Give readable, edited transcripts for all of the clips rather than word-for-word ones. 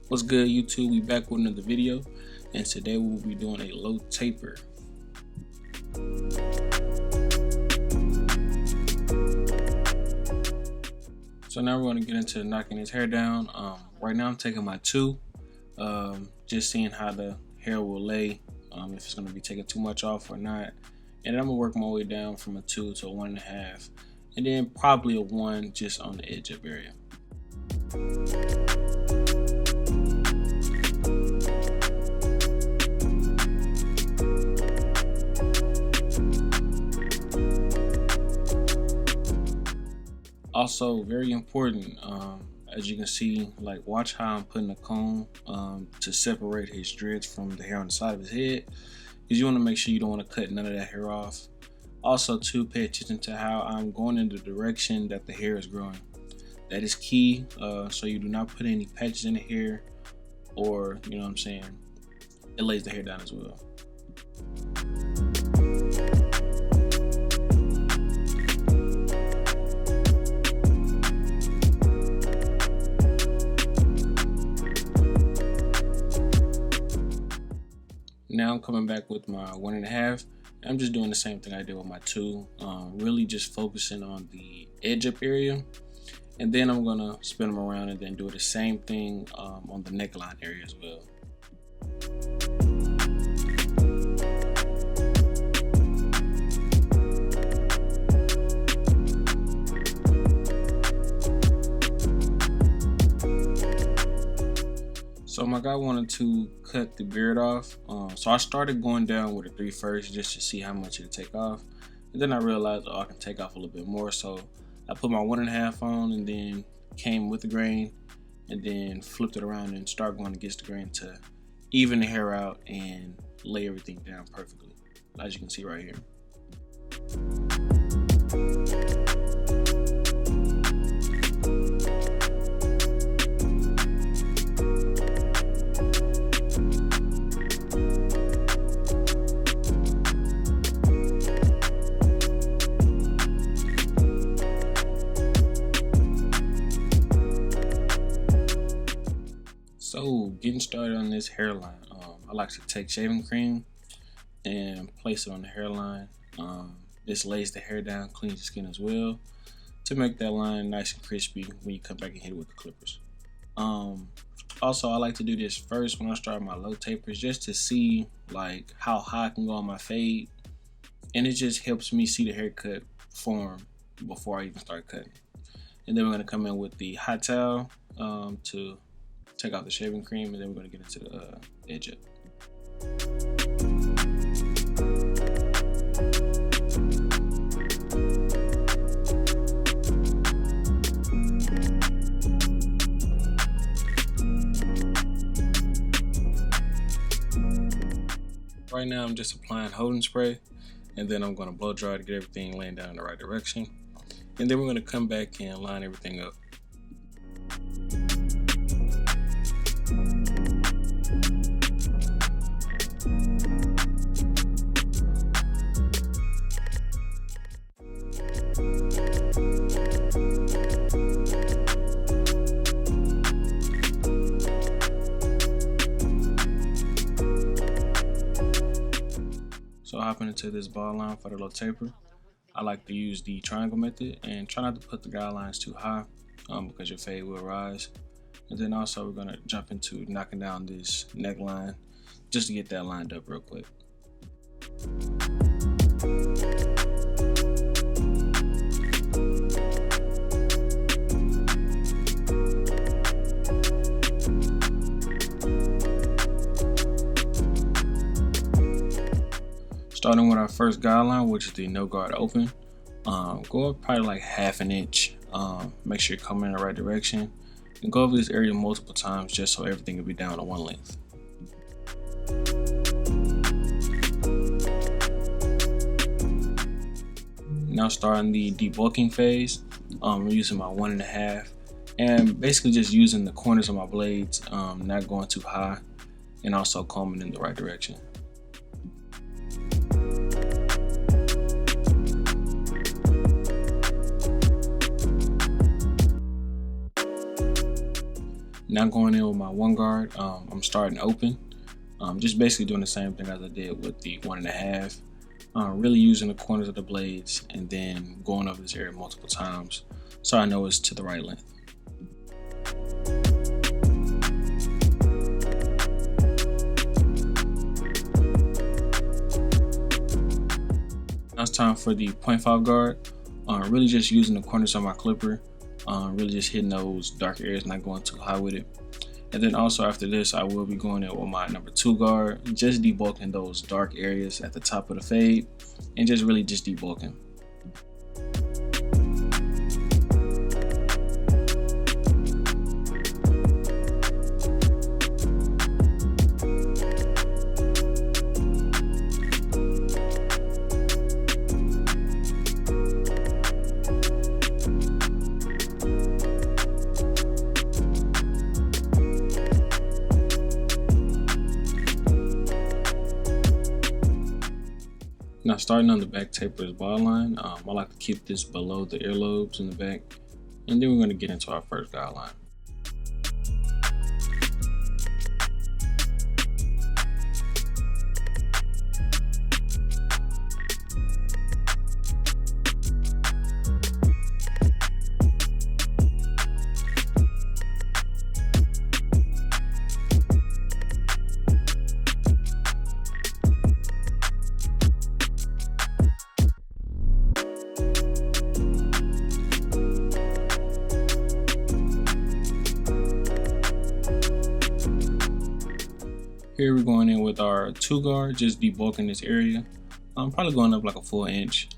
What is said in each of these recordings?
What's good, YouTube? We back with another video, and today we will be doing a low taper. So now we're going to get into knocking his hair down. Right now I'm taking my 2, just seeing how the hair will lay, if it's going to be taking too much off or not. And then I'm going to work my way down from a 2 to a 1.5, and then probably a 1 just on the edge up area. Also, very important, as you can see, like, watch how I'm putting the comb to separate his dreads from the hair on the side of his head, because you want to make sure you don't want to cut none of that hair off. Also, to pay attention to how I'm going in the direction that the hair is growing. That is key, so you do not put any patches in the hair, or, you know what I'm saying, it lays the hair down as well. Now I'm coming back with my 1.5. I'm just doing the same thing I did with my 2, really just focusing on the edge up area. And then I'm gonna spin them around and then do the same thing on the neckline area as well. So my guy wanted to cut the beard off, so I started going down with a 3 first just to see how much it'd take off, and then I realized, oh, I can take off a little bit more, so I put my 1.5 on and then came with the grain and then flipped it around and started going against the grain to even the hair out and lay everything down perfectly, as you can see right here. So, getting started on this hairline, I like to take shaving cream and place it on the hairline. This lays the hair down, cleans the skin as well, to make that line nice and crispy when you come back and hit it with the clippers. Also, I like to do this first when I start my low tapers, just to see like how high I can go on my fade, and it just helps me see the haircut form before I even start cutting. And then we're going to come in with the hot towel to take out the shaving cream, and then we're going to get into the edge up. Right now I'm just applying holding spray, and then I'm going to blow dry to get everything laying down in the right direction, and then we're going to come back and line everything up. So hopping into this ball line for the low taper, I like to use the triangle method and try not to put the guidelines too high, because your fade will rise. And then also we're going to jump into knocking down this neckline just to get that lined up real quick. Starting with our first guideline, which is the no guard open, go up probably like 1/2 inch. Make sure you're coming in the right direction, and go over this area multiple times just so everything will be down to one length. Now starting the debulking phase, I'm using my 1.5, and basically just using the corners of my blades, not going too high, and also combing in the right direction. Now going in with my one guard, I'm starting open. Just basically doing the same thing as I did with the 1.5. Really using the corners of the blades and then going over this area multiple times so I know it's to the right length. Now it's time for the 0.5 guard. Really just using the corners of my clipper, really just hitting those dark areas, not going too high with it. And then also after this, I will be going in with my number 2 guard, just debulking those dark areas at the top of the fade and just really just debulking. Now starting on the back taper's ball line, I like to keep this below the earlobes in the back, and then we're going to get into our first guideline. Here we're going in with our 2 guard, just debulking this area. I'm probably going up like a full inch,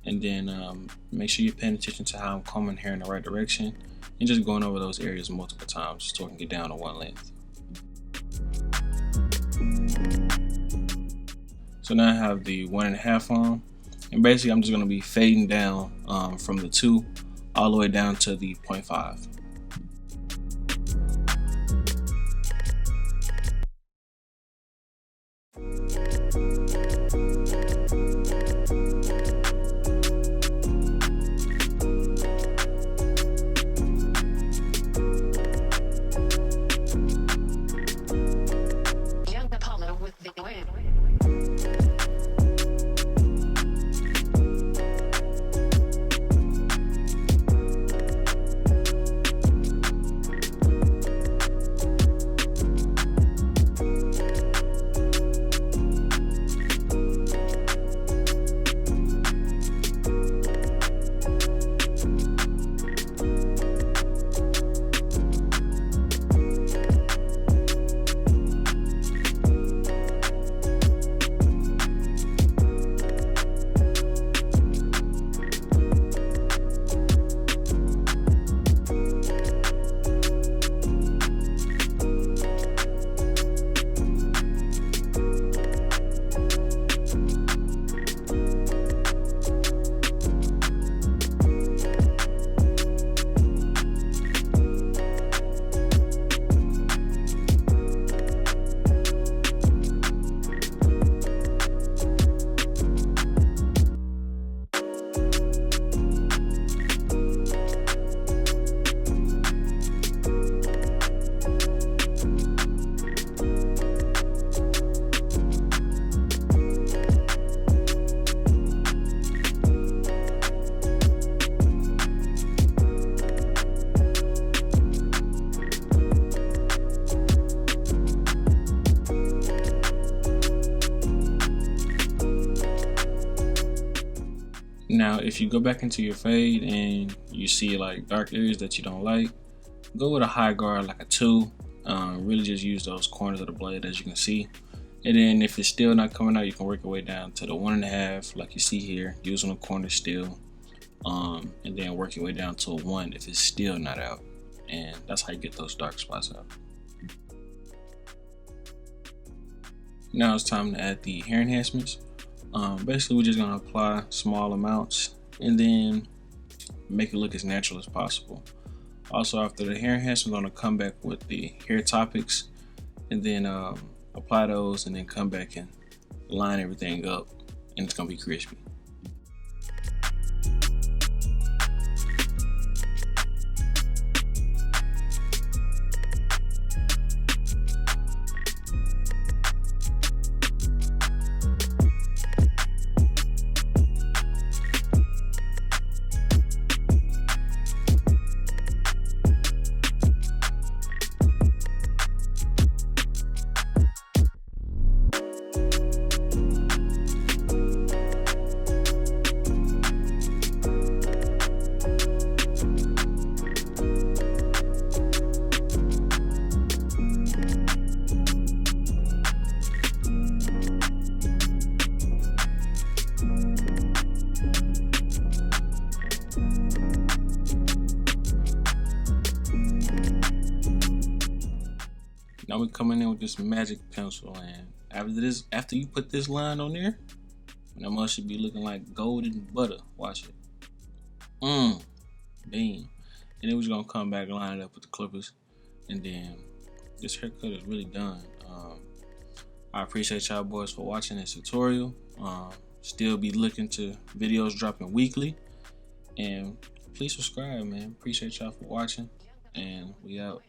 and then make sure you're paying attention to how I'm combing hair in the right direction and just going over those areas multiple times so I can get down to one length. So now I have the 1.5 on, and basically I'm just going to be fading down from the 2 all the way down to the 0.5. Now, if you go back into your fade and you see like dark areas that you don't like, go with a high guard like a 2. Really just use those corners of the blade as you can see. And then if it's still not coming out, you can work your way down to the 1.5 like you see here, using the corners still. And then work your way down to a 1 if it's still not out. And that's how you get those dark spots out. Now it's time to add the hair enhancements. Basically, we're just going to apply small amounts and then make it look as natural as possible. Also, after the hair enhancement, I'm going to come back with the hair topics and then apply those and then come back and line everything up, and it's going to be crispy. Now we're coming in with this magic pencil, and after you put this line on there, that must should be looking like golden butter. Watch it. Bam. And then we're just gonna come back, line it up with the clippers, and then this haircut is really done. I appreciate y'all boys for watching this tutorial. Still be looking to videos dropping weekly, and please subscribe, man. Appreciate y'all for watching, and we out.